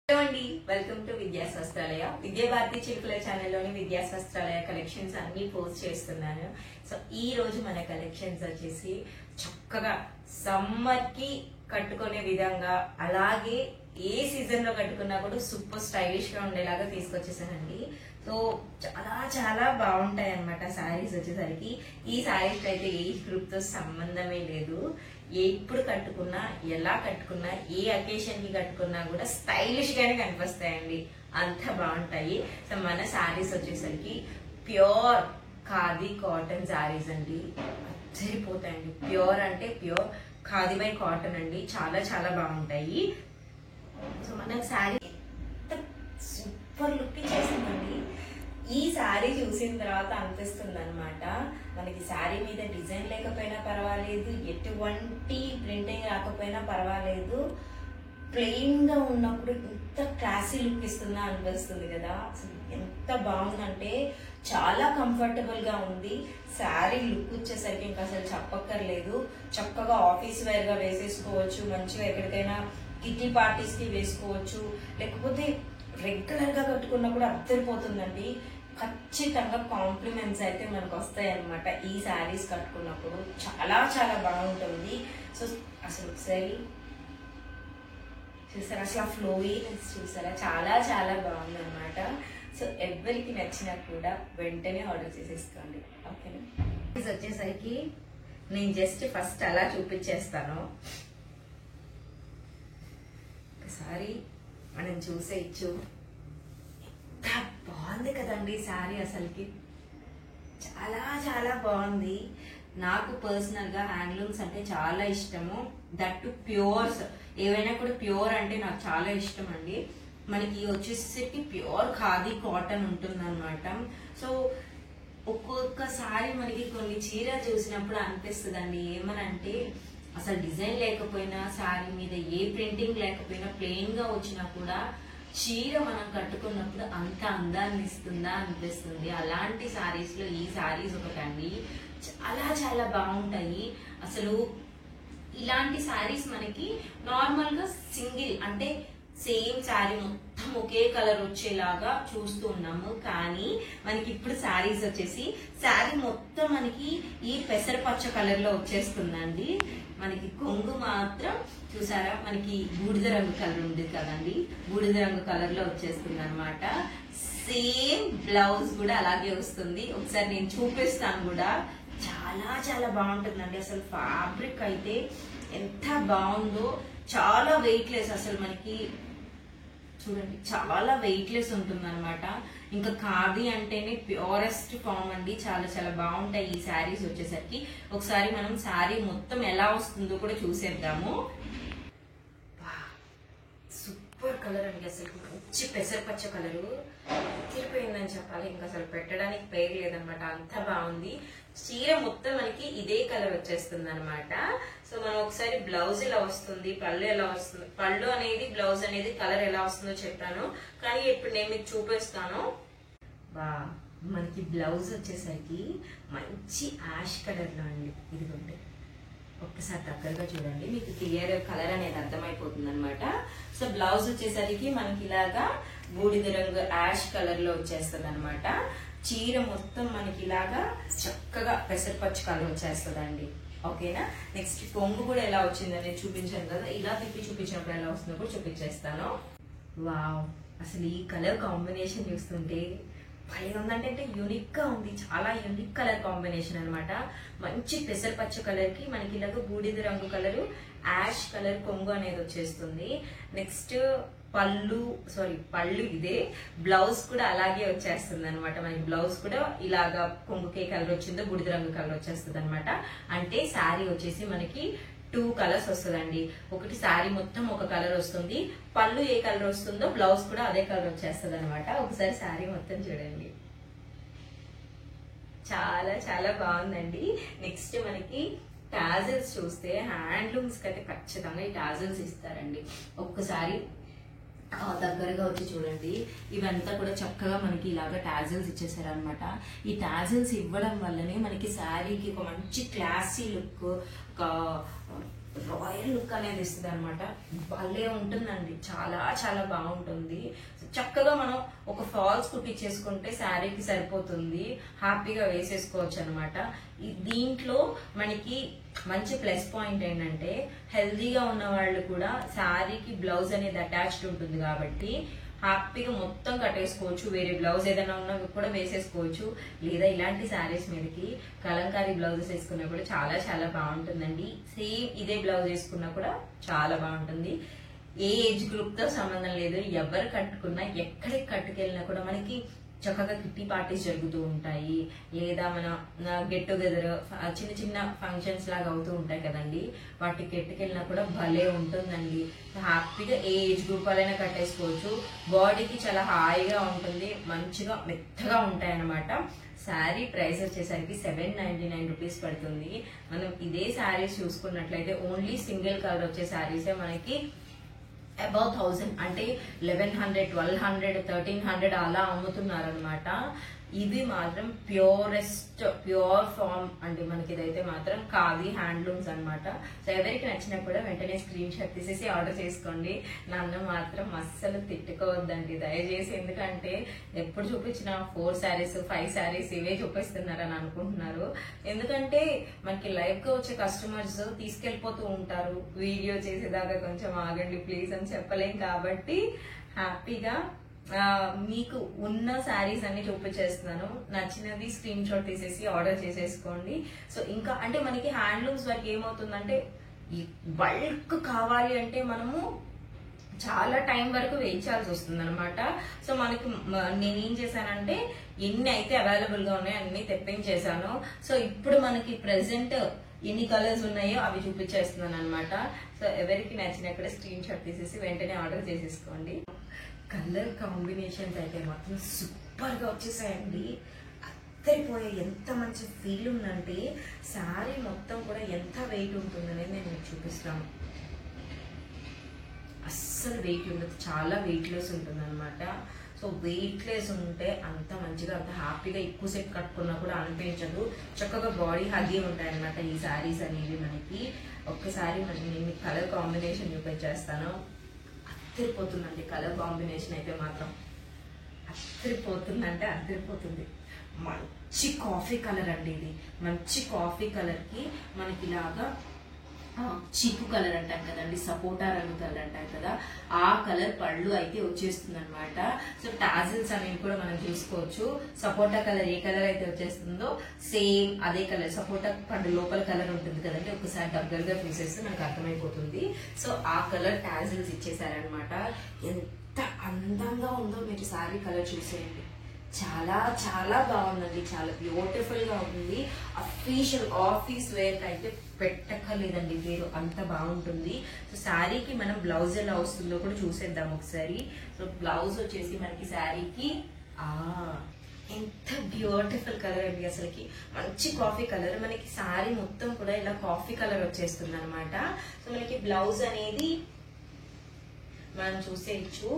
Hello అండి, welcome to విద్యా వస్త్రాలయ. విద్యా భారతి చిలుకల ఛానల్లోని విద్యా వస్త్రాలయ కలెక్షన్స్ అన్ని పోస్ట్ చేస్తున్నాను. సో ఈ రోజు మన కలెక్షన్స్ వచ్చేసి చక్కగా సమ్మర్ కి కట్టుకునే విధంగా, అలాగే ఏ సీజన్ లో కట్టుకున్నా కూడా సూపర్ స్టైలిష్ గా ఉండేలాగా తీసుకొచ్చేసానండి. సో చాలా చాలా బాగుంటాయి అన్నమాట శారీస్ వచ్చేసరికి. ఈ శారీస్ అయితే ఏజ్ గ్రూప్ తో సంబంధమే లేదు. ఎప్పుడు కట్టుకున్నా, ఎలా కట్టుకున్నా, ఏ అకేషన్ కి కట్టుకున్నా కూడా స్టైలిష్ గానే కనిపిస్తాయండి. అంత బాగుంటాయి. సో మన శారీస్ వచ్చేసరికి ప్యూర్ ఖాదీ కాటన్ శారీస్ అండి. సరిపోతాయండి. ప్యూర్ అంటే ప్యూర్ ఖాదీ బై కాటన్ అండి. చాలా చాలా బాగుంటాయి. సో మన శారీ సూపర్ లుక్ ఇచ్చేసిందండి. ఈ శారీ చూసిన తర్వాత అనిపిస్తుంది అనమాట, మనకి శారీ మీద డిజైన్ లేకపోయినా పర్వాలేదు, ఎటువంటి ప్రింటింగ్ రాకపోయినా పర్వాలేదు, ప్లెయిన్ గా ఉన్నప్పుడు ఇంత క్లాసీ లుక్ ఇస్తుందా అనిపిస్తుంది కదా. ఎంత బాగుందంటే చాలా కంఫర్టబుల్ గా ఉంది. శారీ లుక్ వచ్చేసరికి ఇంకా అసలు చెప్పక్కర్లేదు. చక్కగా ఆఫీస్ వేర్ గా వేసేసుకోవచ్చు, మంచిగా ఎక్కడికైనా కిట్టి పార్టీస్ కి వేసుకోవచ్చు, లేకపోతే రెగ్యులర్ గా కట్టుకున్నా కూడా అద్దరిపోతుందండి. ఖచ్చితంగా కాంప్లిమెంట్స్ అయితే మనకు వస్తాయి అనమాట ఈ శారీస్ కట్టుకున్నప్పుడు. చాలా చాలా బాగుంటుంది. సో అసలు ఒకసారి చూసారా, అసలు ఫ్లోయినెస్ చూసారా, చాలా చాలా బాగుంది అనమాట. సో ఎవరికి నచ్చినా కూడా వెంటనే ఆర్డర్ చేసేసుకోండి, ఓకేనా. ఇది వచ్చేసరికి నేను జస్ట్ ఫస్ట్ అలా చూపించేస్తాను. ఒకసారి మనం చూసేయచ్చు. బాగుంది కదండి శారీ, అసలుకి చాలా చాలా బాగుంది. నాకు పర్సనల్ గా హ్యాండ్లూమ్స్ అంటే చాలా ఇష్టము. దట్ టు ప్యూర్స్, ఏవైనా కూడా ప్యూర్ అంటే నాకు చాలా ఇష్టం అండి. మనకి వచ్చేసరికి ప్యూర్ ఖాదీ కాటన్ ఉంటుంది అనమాట. సో ఒక్కొక్కసారి మనకి కొన్ని చీర చూసినప్పుడు అనిపిస్తుందండి, ఏమనంటే అసలు డిజైన్ లేకపోయినా, శారీ మీద ఏ ప్రింటింగ్ లేకపోయినా, ప్లెయిన్ గా వచ్చినా కూడా చీర మనం కట్టుకున్నప్పుడు అంత అందాన్ని ఇస్తుందా అనిపిస్తుంది. అలాంటి శారీస్ లో ఈ శారీస్ ఒకటండి. చాలా చాలా బాగుంటాయి. అసలు ఇలాంటి శారీస్ మనకి నార్మల్ గా సింగిల్ అంటే సేమ్ శారీ మొత్తం ఒకే కలర్ వచ్చేలాగా చూస్తూ ఉన్నాము. కానీ మనకి ఇప్పుడు శారీస్ వచ్చేసి శారీ మొత్తం మనకి ఈ పెసరపచ్చ కలర్ లో వచ్చేస్తుందండి. మనకి కొంగు మాత్రం చూసారా, మనకి బూడిద రంగు కలర్ ఉంది కదండి, బూడిద రంగు కలర్ లో వచ్చేస్తుంది అనమాట. సేమ్ బ్లౌజ్ కూడా అలాగే వస్తుంది. ఒకసారి నేను చూపిస్తాను కూడా. చాలా చాలా బాగుంటుందండి. అసలు ఫ్యాబ్రిక్ అయితే ఎంత బాగుందో, చాలా వెయిట్ లెస్. అసలు మనకి చూడండి, చాలా వెయిట్ లెస్ ఉంటుంది అనమాట. ఇంకా ఖాదీ అంటేనే ప్యూరెస్ట్ ఫామ్ అండి. చాలా చాలా బాగుంటాయి ఈ శారీస్ వచ్చేసరికి. ఒకసారి మనం శారీ మొత్తం ఎలా వస్తుందో కూడా చూసేద్దాము. సూపర్ కలర్ అండి. అసలు మంచి పెసరపచ్చ కలరు తిరిపోయిందని చెప్పాలి. ఇంకా అసలు పెట్టడానికి పేరు లేదనమాట, అంత బాగుంది. చీర మొత్తం మనకి ఇదే కలర్ వచ్చేస్తుంది అనమాట. సో మనం ఒకసారి బ్లౌజ్ ఎలా వస్తుంది, పళ్ళు ఎలా వస్తుంది, పళ్ళు అనేది బ్లౌజ్ అనేది కలర్ ఎలా వస్తుందో చెప్పాను, కానీ ఇప్పుడు నేను మీకు చూపిస్తాను. బా, మనకి బ్లౌజ్ వచ్చేసరికి మంచి యాష్ కలర్ లో అండి. ఇదిగోండి, ఒక్కసారి దగ్గరగా చూడండి, మీకు క్లియర్ కలర్ అనేది అర్థమైపోతుంది అనమాట. సో బ్లౌజ్ వచ్చేసరికి మనకి ఇలాగా బూడిద రంగు యాష్ కలర్ లో వచ్చేస్తుంది అనమాట. చీర మొత్తం మనకి ఇలాగా చక్కగా పెసరపచ్చ కలర్ వచ్చేస్తుందండి, ఓకేనా. నెక్స్ట్ కొంగు కూడా ఎలా వచ్చిందని చూపించాను కదా, ఇలా తిప్పి చూపించినప్పుడు ఎలా వస్తుందో కూడా చూపించేస్తాను. వావ్, అసలు ఈ కలర్ కాంబినేషన్ చూస్తుంటే భలే ఉందంటే యూనిక్ గా ఉంది. చాలా యూనిక్ కలర్ కాంబినేషన్ అనమాట. మంచి పెసరపచ్చ కలర్ కి మనకి ఇలాగ బూడిద రంగు కలరు, యాష్ కలర్ కొంగు అనేది వచ్చేస్తుంది. నెక్స్ట్ పళ్ళు ఇదే, బ్లౌజ్ కూడా అలాగే వచ్చేస్తుంది అనమాట. మనకి బ్లౌజ్ కూడా ఇలాగా కొంగుకే కలర్ వచ్చిందో బూడిద రంగు కలర్ వచ్చేస్తుంది అనమాట. అంటే శారీ వచ్చేసి మనకి 2 కలర్స్ వస్తుందండి. ఒకటి శారీ మొత్తం ఒక కలర్ వస్తుంది, పళ్ళు ఏ కలర్ వస్తుందో బ్లౌజ్ కూడా అదే కలర్ వచ్చేస్తుంది అనమాట. ఒకసారి శారీ మొత్తం చూడండి, చాలా చాలా బాగుందండి. నెక్స్ట్ మనకి టాజిల్స్ చూస్తే హ్యాండ్లూమ్స్ కి అయితే ఖచ్చితంగా ఈ టాజిల్స్ ఇస్తారండి. ఒక్కసారి దగ్గరగా వచ్చి చూడండి, ఇవంతా కూడా చక్కగా మనకి ఇలాగా టాజిల్స్ ఇచ్చేసారు అనమాట. ఈ టాజిల్స్ ఇవ్వడం వల్లనే మనకి శారీకి ఒక మంచి క్లాసీ లుక్, ఒక రాయల్ లుక్ అనేది ఇస్తుంది అనమాట. భలే ఉంటుందండి, చాలా చాలా బాగుంటుంది. చక్కగా మనం ఒక ఫాల్స్ కుట్టించేసుకుంటే శారీకి సరిపోతుంది, హ్యాపీగా వేసేసుకోవచ్చు అనమాట. దీంట్లో మనకి మంచి ప్లస్ పాయింట్ ఏంటంటే హెల్దీగా ఉన్న వాళ్ళు కూడా శారీకి బ్లౌజ్ అనేది అటాచ్డ్ ఉంటుంది కాబట్టి హ్యాపీగా మొత్తం కట్టేసుకోవచ్చు. వేరే బ్లౌజ్ ఏదైనా ఉన్నా కూడా వేసేసుకోవచ్చు. లేదా ఇలాంటి శారీస్ మీదకి కలంకారీ బ్లౌజెస్ వేసుకున్నా కూడా చాలా చాలా బాగుంటుందండి. సేమ్ ఇదే బ్లౌజ్ వేసుకున్నా కూడా చాలా బాగుంటుంది. ఏ ఏజ్ గ్రూప్ తో సంబంధం లేదు, ఎవరు కట్టుకున్నా ఎక్కడికి కట్టుకెళ్ళినా కూడా మనకి చక్కగా కిట్టి పార్టీస్ జరుగుతూ ఉంటాయి, లేదా మన గెట్ టుగెదర్ చిన్న చిన్న ఫంక్షన్స్ లాగా అవుతూ ఉంటాయి కదండి, వాటికి ఎట్టుకెళ్ళినా కూడా భలే ఉంటుందండి. హ్యాపీగా ఏ ఏజ్ గ్రూప్ వాళ్ళైనా కట్టేసుకోవచ్చు. బాడీకి చాలా హాయిగా ఉంటుంది, మంచిగా మెత్తగా ఉంటాయి అన్నమాట. శారీ ప్రైస్ వచ్చేసరికి 799 రూపీస్ పడుతుంది. మనం ఇదే శారీస్ చూసుకున్నట్లయితే ఓన్లీ సింగిల్ కలర్ వచ్చే శారీసే మనకి అబౌవ్ 1000 అంటే 1100, 1200, 1300 అలా అమ్ముతున్నారు అనమాట. ఇవి మాత్రం ప్యూర్ ఫామ్ అండి. మనకి ఇదైతే మాత్రం ఖాదీ హ్యాండ్లూమ్స్ అనమాట. సో ఎవరికి నచ్చినా కూడా వెంటనే స్క్రీన్ షాట్ తీసేసి ఆర్డర్ చేసుకోండి. నన్ను మాత్రం అస్సలు తిట్టుకోవద్దండి దయచేసి, ఎందుకంటే ఎప్పుడు చూపించిన 4 శారీస్ 5 శారీస్ ఇవే చూపిస్తున్నారని అనుకుంటున్నారు. ఎందుకంటే మనకి లైవ్ గా వచ్చే కస్టమర్స్ తీసుకెళ్లిపోతూ ఉంటారు, వీడియో చేసేదాకా కొంచెం ఆగండి ప్లీజ్ అని చెప్పలేం. కాబట్టి హ్యాపీగా మీకు ఉన్న శారీస్ అన్ని చూపించేస్తున్నాను. నచ్చినది స్క్రీన్ షాట్ తీసేసి ఆర్డర్ చేసేసుకోండి. సో ఇంకా అంటే మనకి హ్యాండ్లూమ్స్ వరకు ఏమవుతుందంటే బల్క్ కావాలి అంటే మనము చాలా టైం వరకు వెయిట్ చేయాల్సి వస్తుంది అనమాట. సో మనకి నేనేం చేశానంటే ఎన్ని అయితే అవైలబుల్ గా ఉన్నాయో అన్ని తెప్పించేశాను. సో ఇప్పుడు మనకి ప్రెసెంట్ ఎన్ని కలర్స్ ఉన్నాయో అవి చూపించేస్తున్నాను అనమాట. సో ఎవరికి నచ్చినక్కడ స్క్రీన్ షాట్ తీసేసి వెంటనే ఆర్డర్ చేసేసుకోండి. కలర్ కాంబినేషన్స్ అయితే మాత్రం సూపర్ గా వచ్చేసాయండి. అత్తరిపోయే ఎంత మంచి ఫీల్ ఉందంటే శారీ మొత్తం కూడా ఎంత వెయిట్ ఉంటుందనేది నేను మీకు చూపిస్తాను. అస్సలు వెయిట్ ఉండదు, చాలా వెయిట్ లెస్ ఉంటుంది అనమాట. సో వెయిట్ లెస్ ఉంటే అంత మంచిగా అంత హ్యాపీగా ఎక్కువసేపు కట్టుకున్నా కూడా అనిపించదు. చక్కగా బాడీ హగ్గి ఉంటాయి అనమాట ఈ శారీస్ అనేవి మనకి. ఒక్కసారి నేను కలర్ కాంబినేషన్ చూపించేస్తాను. అద్దరిపోతుందండి కలర్ కాంబినేషన్ అయితే మాత్రం, అద్దరిపోతుందంటే అద్దరిపోతుంది. మంచి కాఫీ కలర్ అండి ఇది. మంచి కాఫీ కలర్ కి మనకి ఇలాగా చీకు కలర్ అంటాం కదండి, సపోటా రంగు కలర్ అంటాం కదా, ఆ కలర్ పళ్ళు అయితే వచ్చేస్తుంది అనమాట. సో టాజిల్స్ అనేవి కూడా మనం చూసుకోవచ్చు. సపోటా కలర్ ఏ కలర్ అయితే వచ్చేస్తుందో సేమ్ అదే కలర్ సపోటా పండు లోపల కలర్ ఉంటుంది కదండి, ఒకసారి దగ్గరగా చూసేస్తే మనకు అర్థమైపోతుంది. సో ఆ కలర్ టాజిల్స్ ఇచ్చేసారనమాట. ఎంత అందంగా ఉందో మీరు శారీ కలర్ చూసేయండి. చాలా చాలా బాగుందండి, చాలా బ్యూటిఫుల్ గా ఉంది. అఫీషియల్ ఆఫీస్ వేర్ అయితే పెట్టక్కర్లేదండి పేరు, అంత బాగుంటుంది. సో శారీకి మనం బ్లౌజ్ ఎలా వస్తుందో కూడా చూసేద్దాం ఒకసారి. సో బ్లౌజ్ వచ్చేసి మనకి శారీకి ఎంత బ్యూటిఫుల్ కలర్ అండి, అసలుకి మంచి కాఫీ కలర్. మనకి శారీ మొత్తం కూడా ఇలా కాఫీ కలర్ వచ్చేస్తుంది అనమాట. సో మనకి బ్లౌజ్ అనేది మనం చూసేయచ్చు.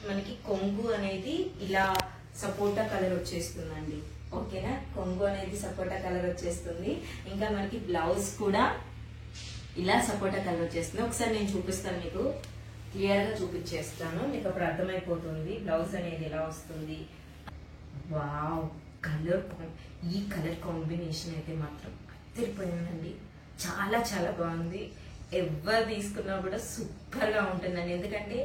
మనకి కొంగు అనేది ఇలా సపోటా కలర్ వచ్చేస్తుందండి, ఓకేనా. కొంగు అనేది సపోటా కలర్ వచ్చేస్తుంది. ఇంకా మనకి బ్లౌజ్ కూడా ఇలా సపోటా కలర్ వచ్చేస్తుంది. ఒకసారి నేను చూపిస్తాను, మీకు క్లియర్ గా చూపించేస్తాను, మీకు అప్పుడు అర్థమైపోతుంది బ్లౌజ్ అనేది ఎలా వస్తుంది. వావ్, కలర్ ఈ కలర్ కాంబినేషన్ అయితే మాత్రం అదిరిపోయిందండి, చాలా చాలా బాగుంది. ఎవరు తీసుకున్నా కూడా సూపర్ గా ఉంటుందండి, ఎందుకంటే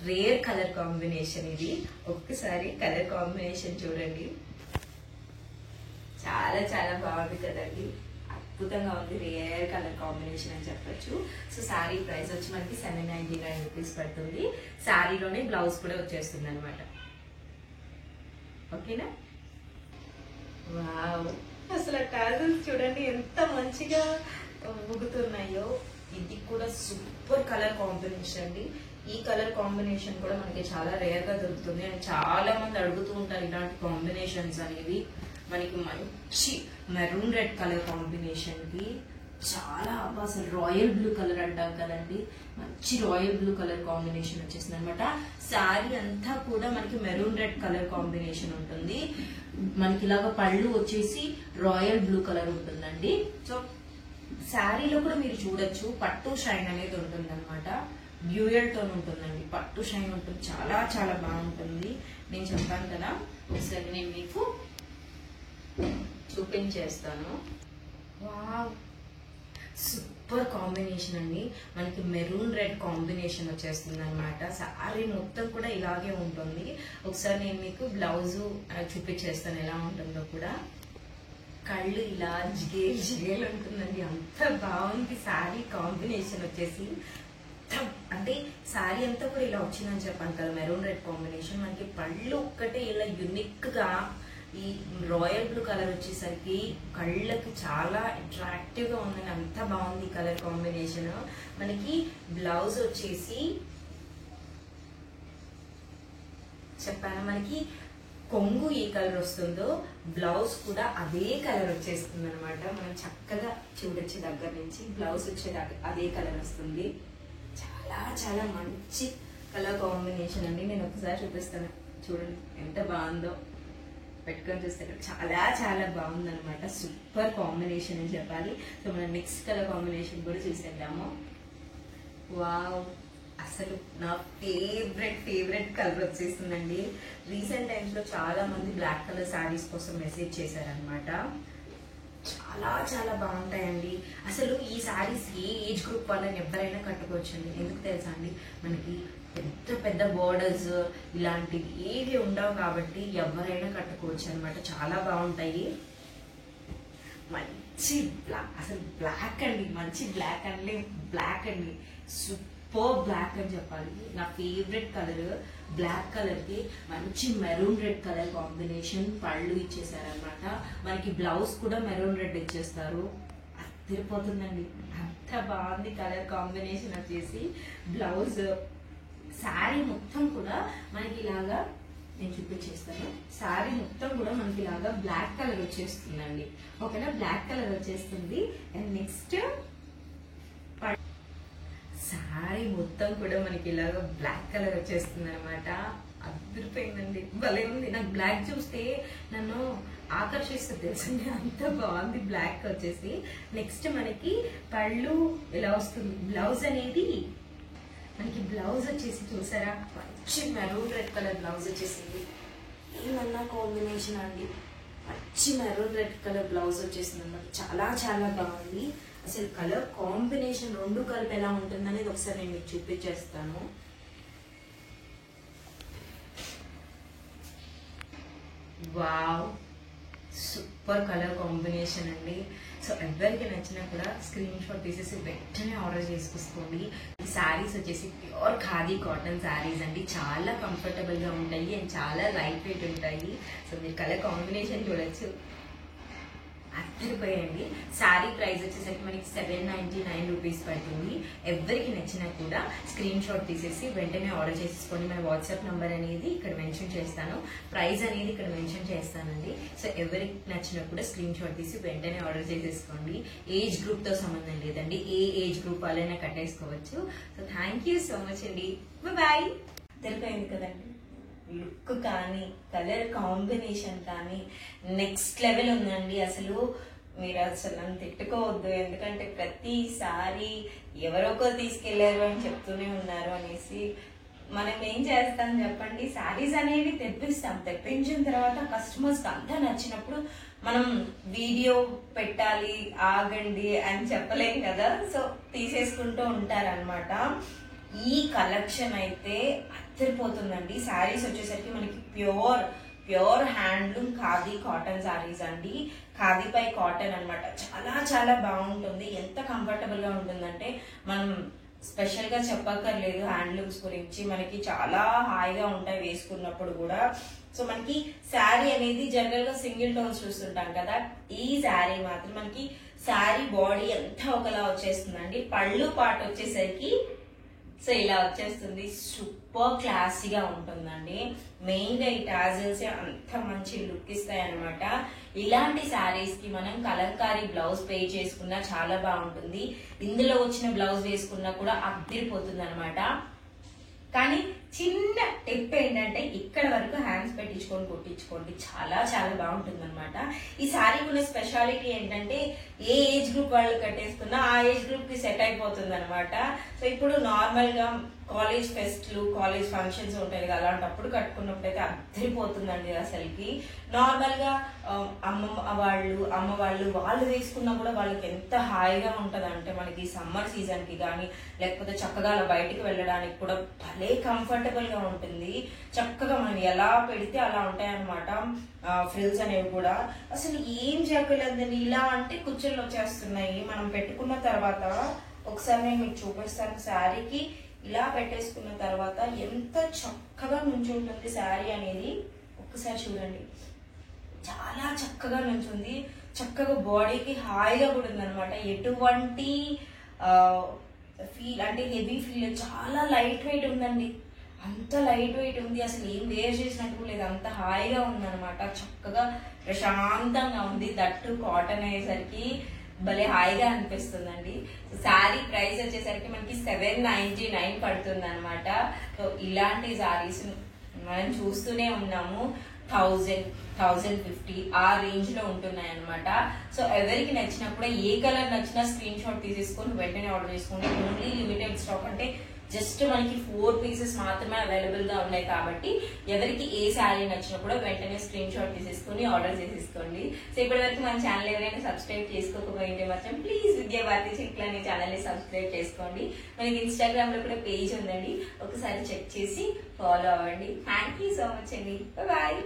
రేర్ కలర్ కాంబినేషన్ ఇది. ఒక్కసారి కలర్ కాంబినేషన్ చూడండి, చాలా చాలా బాగుంది కదండి, అద్భుతంగా ఉంది. రేర్ కలర్ కాంబినేషన్ అని చెప్పొచ్చు. సో శారీ ప్రైస్ వచ్చి మనకి 799 రూపీస్ పడుతుంది. శారీలోనే బ్లౌజ్ కూడా వచ్చేస్తుంది అనమాట, ఓకేనా. వావ్, అసలు టాజిల్స్ చూడండి ఎంత మంచిగా ఊగుతున్నాయో. ఇది కూడా సూపర్ కలర్ కాంబినేషన్ అండి. ఈ కలర్ కాంబినేషన్ కూడా మనకి చాలా రేర్ గా దొరుకుతుంది అండ్ చాలా మంది అడుగుతూ ఉంటారు ఇలాంటి కాంబినేషన్స్ అనేవి. మనకి మంచి మెరూన్ రెడ్ కలర్ కాంబినేషన్ కి చాలా అసలు రాయల్ బ్లూ కలర్ అంటాం కదండి, మంచి రాయల్ బ్లూ కలర్ కాంబినేషన్ వచ్చేసింది అనమాట. శారీ అంతా కూడా మనకి మెరూన్ రెడ్ కలర్ కాంబినేషన్ ఉంటుంది. మనకి ఇలాగ పళ్ళు వచ్చేసి రాయల్ బ్లూ కలర్ ఉంటుందండి. సో శారీలో కూడా మీరు చూడొచ్చు పట్టు షైన్ అనేది ఉంటుంది అనమాట. డ్యూయల్ టోన్ ఉంటుందండి, పట్టు షైన్ ఉంటుంది, చాలా చాలా బాగుంటుంది. నేను చెప్పాను కదా, ఒకసారి నేను మీకు చూపించేస్తాను. వావ్, సూపర్ కాంబినేషన్ అండి. మనకి మెరూన్ రెడ్ కాంబినేషన్ వచ్చేస్తుంది అనమాట. శారీ మొత్తం కూడా ఇలాగే ఉంటుంది. ఒకసారి నేను మీకు బ్లౌజ్ చూపించేస్తాను ఎలా ఉంటుందో కూడా. కళ్ళు ఇలా జిగేల్ జిగేల్ ఉంటుందండి, అంత బాగుంది శారీ కాంబినేషన్ వచ్చేసి. అంటే శారీ అంతా కూడా ఇలా వచ్చిందని చెప్పాను కదా, మెరూన్ రెడ్ కాంబినేషన్. మనకి పళ్ళు ఒక్కటే ఇలా యునిక్ గా ఈ రాయల్ బ్లూ కలర్ వచ్చేసరికి కళ్ళకి చాలా అట్రాక్టివ్ గా ఉందని, అంత బాగుంది కలర్ కాంబినేషన్. మనకి బ్లౌజ్ వచ్చేసి చెప్పాను, మనకి కొంగు ఏ కలర్ వస్తుందో బ్లౌజ్ కూడా అదే కలర్ వచ్చేస్తుంది అనమాట. మనం చక్కగా చూడొచ్చు దగ్గర నుంచి. బ్లౌజ్ వచ్చే అదే కలర్ వస్తుంది. చాలా చాలా మంచి కలర్ కాంబినేషన్ అండి. నేను ఒకసారి చూపిస్తాను, చూడండి ఎంత బాగుందో. పెట్టుకొని చూస్తే చాలా చాలా బాగుంది అనమాట. సూపర్ కాంబినేషన్ అని చెప్పాలి. సో మనం నెక్స్ట్ కలర్ కాంబినేషన్ కూడా చూసేద్దాము. వావ్, అసలు నా ఫేవరెట్ కలర్ వచ్చేసిందండి. రీసెంట్ టైమ్స్ లో చాలా మంది బ్లాక్ కలర్ శారీస్ కోసం మెసేజ్ చేశారనమాట. చాలా చాలా బాగుంటాయండి. అసలు ఈ శారీస్ ఏ ఏజ్ గ్రూప్ వాళ్ళని ఎవరైనా కట్టుకోవచ్చండి. ఎందుకు తెలుసా అండి, మనకి పెద్ద పెద్ద బోర్డర్స్ ఇలాంటివి ఏవి ఉండవు కాబట్టి ఎవరైనా కట్టుకోవచ్చు అనమాట. చాలా బాగుంటాయి. మంచి బ్లాక్, అసలు బ్లాక్ అండి, మంచి బ్లాక్ అండి, బ్లాక్ అండి, సూపర్ బ్లాక్ అని చెప్పాలి. నా ఫేవరెట్ కలర్ బ్లాక్ కలర్ కి మంచి మెరూన్ రెడ్ కలర్ కాంబినేషన్ పళ్ళు ఇచ్చేసారనమాట. మనకి బ్లౌజ్ కూడా మెరూన్ రెడ్ ఇచ్చేస్తారు. అదిరిపోతుందండి, అంత బాగుంది కలర్ కాంబినేషన్ వచ్చేసి. బ్లౌజ్ శారీ మొత్తం కూడా మనకి ఇలాగా, నేను చూపించేస్తాను. శారీ మొత్తం కూడా మనకి ఇలాగా బ్లాక్ కలర్ వచ్చేస్తుందండి. ఓకేనా, బ్లాక్ కలర్ వచ్చేస్తుంది. అండ్ నెక్స్ట్ శారీ మొత్తం కూడా మనకి ఇలాగ బ్లాక్ కలర్ వచ్చేస్తుంది అనమాట. అదిరిపోయిందండి, భలే ఉంది. నాకు బ్లాక్ చూస్తే నన్ను ఆకర్షిస్తుంది తెలుసండి, అంత బాగుంది బ్లాక్ వచ్చేసి. నెక్స్ట్ మనకి పళ్ళు ఇలా వస్తుంది. బ్లౌజ్ అనేది మనకి బ్లౌజ్ వచ్చేసి చూసారా, మంచి మెరూన్ రెడ్ కలర్ బ్లౌజ్ వచ్చేసింది. ఏమన్నా కాంబినేషన్ అండి, మంచి మెరూన్ రెడ్ కలర్ బ్లౌజ్ వచ్చేసింది అనమాట. చాలా చాలా బాగుంది. అసలు కలర్ కాంబినేషన్ రెండు కలిపి ఎలా ఉంటుంది అనేది ఒకసారి నేను మీకు చూపించేస్తాను. వావ్, సూపర్ కలర్ కాంబినేషన్ అండి. సో ఎవరికి నచ్చినా కూడా స్క్రీన్ షాట్ తీసేసి వెంటనే ఆర్డర్ చేసుకోండి. ఈ శారీస్ వచ్చేసి ప్యూర్ ఖాదీ కాటన్ శారీస్ అండి. చాలా కంఫర్టబుల్ గా ఉంటాయి అండ్ చాలా లైట్ వెయిట్ ఉంటాయి. సో మీరు కలర్ కాంబినేషన్ చూడొచ్చు, అదిరిపోయండి. శారీ ప్రైస్ వచ్చేసరికి మనకి 799 రూపీస్ పడుతుంది. ఎవరికి నచ్చినా కూడా స్క్రీన్ షాట్ తీసేసి వెంటనే ఆర్డర్ చేసేసుకోండి. మన వాట్సాప్ నంబర్ అనేది ఇక్కడ మెన్షన్ చేస్తాను, ప్రైస్ అనేది ఇక్కడ మెన్షన్ చేస్తానండి. సో ఎవరికి నచ్చినా కూడా స్క్రీన్ షాట్ తీసి వెంటనే ఆర్డర్ చేసేసుకోండి. ఏజ్ గ్రూప్ తో సంబంధం లేదండి, ఏ ఏజ్ గ్రూప్ వాళ్ళైనా కట్టేసుకోవచ్చు. So thank you so much అండి, బాయ్. తెలిపోయింది కదండి, లుక్ కానీ కలర్ కాంబినేషన్ కానీ నెక్స్ట్ లెవెల్ ఉందండి. అసలు మీరు అసలు నన్ను తిట్టుకోవద్దు, ఎందుకంటే ప్రతిసారి ఎవరొకరు తీసుకెళ్లారు అని చెప్తూనే ఉన్నారు అనేసి. మనం ఏం చేస్తాం చెప్పండి, శారీస్ అనేవి తెప్పిస్తాం. తెప్పించిన తర్వాత కస్టమర్స్ కి అంతా నచ్చినప్పుడు మనం వీడియో పెట్టాలి ఆగండి అని చెప్పలేం కదా. సో తీసేసుకుంటూ ఉంటారనమాట. ఈ కలెక్షన్ అయితే అదిరిపోతుందండి. శారీస్ వచ్చేసరికి మనకి pure handloom khadi cotton saris అండి. ఖాదీపై కాటన్ అన్నమాట. చాలా చాలా బాగుంటుంది. ఎంత కంఫర్టబుల్ గా ఉంటుందంటే మనం స్పెషల్ గా చెప్పక్కర్లేదు హ్యాండ్లూమ్స్ గురించి. మనకి చాలా హాయిగా ఉంటాయి వేసుకున్నప్పుడు కూడా. సో మనకి శారీ అనేది జనరల్ గా సింగిల్ టోన్స్ చూస్తుంటాం కదా, ఈ శారీ మాత్రం మనకి శారీ బాడీ అంతా ఒకలా వచ్చేస్తుందండి. పళ్ళు పాటు వచ్చేసరికి సో ఇలా వచ్చేస్తుంది. సూపర్ క్లాసీగా ఉంటుందండి. మెయిన్ గా ఈ టాజల్స్ అంత మంచి లుక్ ఇస్తాయి అనమాట. ఇలాంటి శారీస్ కి మనం కలంకారీ బ్లౌజ్ పే చేసుకున్నా చాలా బాగుంటుంది. ఇందులో వచ్చిన బ్లౌజ్ వేసుకున్నా కూడా అదిరిపోతుంది అనమాట. కానీ చిన్న టిప్ ఏంటంటే ఇక్కడ వరకు హ్యాండ్స్ పెట్టించుకొని కుట్టించుకోండి, చాలా చాలా బాగుంటుంది అనమాట. ఈ శారీ ఉన్న స్పెషాలిటీ ఏంటంటే ఏ ఏజ్ గ్రూప్ వాళ్ళు కట్టేసుకున్నా ఆ ఏజ్ గ్రూప్ కి సెట్ అయిపోతుంది అనమాట. సో ఇప్పుడు నార్మల్ గా కాలేజ్ ఫెస్ట్లు, కాలేజ్ ఫంక్షన్స్ ఉంటాయి కదా, అలాంటప్పుడు కట్టుకున్నప్పుడు అయితే అద్దరిపోతుందండి అసలుకి. నార్మల్ గా అమ్మ వాళ్ళు వేసుకున్నా కూడా వాళ్ళకి ఎంత హాయిగా ఉంటది అంటే మనకి సమ్మర్ సీజన్ కి కానీ లేకపోతే చక్కగా అలా బయటికి వెళ్ళడానికి కూడా భలే కంఫర్టబుల్ గా ఉంటుంది. చక్కగా మనం ఎలా పెడితే అలా ఉంటాయి అనమాట ఫ్రిల్స్ అనేవి కూడా. అసలు ఏం చేయలేదండి, ఇలా అంటే కుచ్చెళ్ళు వచ్చేస్తున్నాయి. మనం పెట్టుకున్న తర్వాత ఒకసారి నేను మీకు చూపిస్తాను. శారీకి ఇలా పెట్టేసుకున్న తర్వాత ఎంత చక్కగా నుంచుంటుంది శారీ అనేది ఒక్కసారి చూడండి. చాలా చక్కగా నుంచుంది, చక్కగా బాడీకి హాయిగా కూడా ఉంది అనమాట. ఎటువంటి ఫీల్ అంటే హెవీ ఫీల్, చాలా లైట్ వెయిట్ ఉందండి. అంత లైట్ వెయిట్ ఉంది, అసలు ఏం వేర్ చేసినట్టు లేదు, అంత హాయిగా ఉందన్నమాట. చక్కగా ప్రశాంతంగా ఉంది. దట్టు కాటన్ అయ్యేసరికి భలే హాయిగా అనిపిస్తుందండి. శారీ ప్రైస్ వచ్చేసరికి మనకి 799 పడుతుంది అనమాట. సో ఇలాంటి శారీస్ మనం చూస్తూనే ఉన్నాము. 1000-1050 ఆ రేంజ్ లో ఉంటున్నాయి అనమాట. సో ఎవరికి నచ్చినప్పుడు ఏ కలర్ నచ్చినా స్క్రీన్ షాట్ తీసేసుకొని వెంటనే ఆర్డర్ చేసుకోండి. ఓన్లీ లిమిటెడ్ స్టాక్, అంటే జస్ట్ మనకి 4 పీసెస్ మాత్రమే అవైలబుల్ గా ఉన్నాయి కాబట్టి ఎవరికి ఏ శారీ నచ్చినా కూడా వెంటనే స్క్రీన్ షాట్ తీసేసుకుని ఆర్డర్ చేసేసుకోండి. సో ఇప్పటి వరకు మన ఛానల్ ఎవరైనా సబ్స్క్రైబ్ చేసుకోకపోయింటే మాత్రం ప్లీజ్ విద్యా భారతి చిలుకలు అనే ఛానల్ ని సబ్స్క్రైబ్ చేసుకోండి. మనకి ఇన్స్టాగ్రామ్ లో కూడా పేజ్ ఉందండి, ఒకసారి చెక్ చేసి ఫాలో అవ్వండి. థ్యాంక్ యూ సో మచ్ అండి. బాయ్.